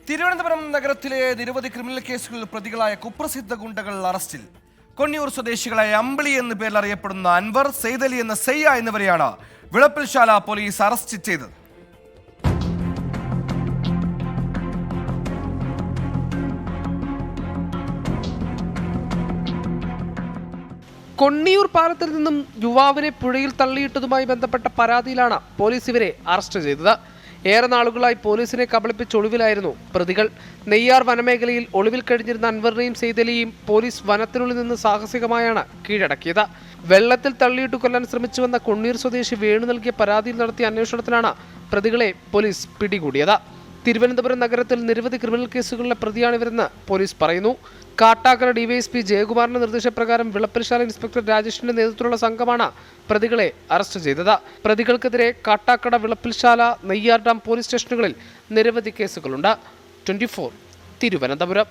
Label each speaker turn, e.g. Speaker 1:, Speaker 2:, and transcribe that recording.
Speaker 1: തിരുവനന്തപുരം നഗരത്തിലെ നിരവധി ക്രിമിനൽ കേസുകളിൽ പ്രതികളായ കുപ്രസിദ്ധ ഗുണ്ടകൾ അറസ്റ്റിൽ. കൊണ്ണിയൂർ സ്വദേശികളായ അമ്പിളി എന്ന പേരിൽ അറിയപ്പെടുന്ന അൻവർ, സെയ്ദലി എന്ന സെയ്യ എന്നിവരെയാണ് വിളപ്പിൽശാല പോലീസ് അറസ്റ്റ് ചെയ്തത്.
Speaker 2: കൊണ്ണിയൂർ പാലത്തിൽ നിന്നും യുവാവിനെ പുഴയിൽ തള്ളിയിട്ടതുമായി ബന്ധപ്പെട്ട പരാതിയിലാണ് പോലീസ് ഇവരെ അറസ്റ്റ് ചെയ്തത്. ഏറെ നാളുകളായി പോലീസിനെ കബളിപ്പിച്ച് ഒളിവിലായിരുന്നു പ്രതികൾ. നെയ്യാർ വനമേഖലയിൽ ഒളിവിൽ കഴിഞ്ഞിരുന്ന അൻവറിനെയും സെയ്ദലിയെയും പോലീസ് വനത്തിനുള്ളിൽ നിന്ന് സാഹസികമായാണ് കീഴടക്കിയത്. വെള്ളത്തിൽ തള്ളിയിട്ട് കൊല്ലാൻ ശ്രമിച്ചുവെന്ന കൊണ്ണിയൂർ സ്വദേശി വേണു നൽകിയ പരാതിയിൽ നടത്തിയ അന്വേഷണത്തിലാണ് പ്രതികളെ പോലീസ് പിടികൂടിയത്. തിരുവനന്തപുരം നഗരത്തിൽ നിരവധി ക്രിമിനൽ കേസുകളിലെ പ്രതിയാണിവരെന്ന് പോലീസ് പറയുന്നു. കാട്ടാക്കട ഡിവൈഎസ്പി ജയകുമാറിന്റെ നിർദ്ദേശപ്രകാരം വിളപ്പിൽശാല ഇൻസ്പെക്ടർ രാജേഷിന്റെ നേതൃത്വത്തിലുള്ള സംഘമാണ് പ്രതികളെ അറസ്റ്റ് ചെയ്തത്. പ്രതികൾക്കെതിരെ കാട്ടാക്കട, വിളപ്പിൽശാല, നെയ്യാർ ഡാം പോലീസ് സ്റ്റേഷനുകളിൽ നിരവധി കേസുകളുണ്ട്. 24 തിരുവനന്തപുരം.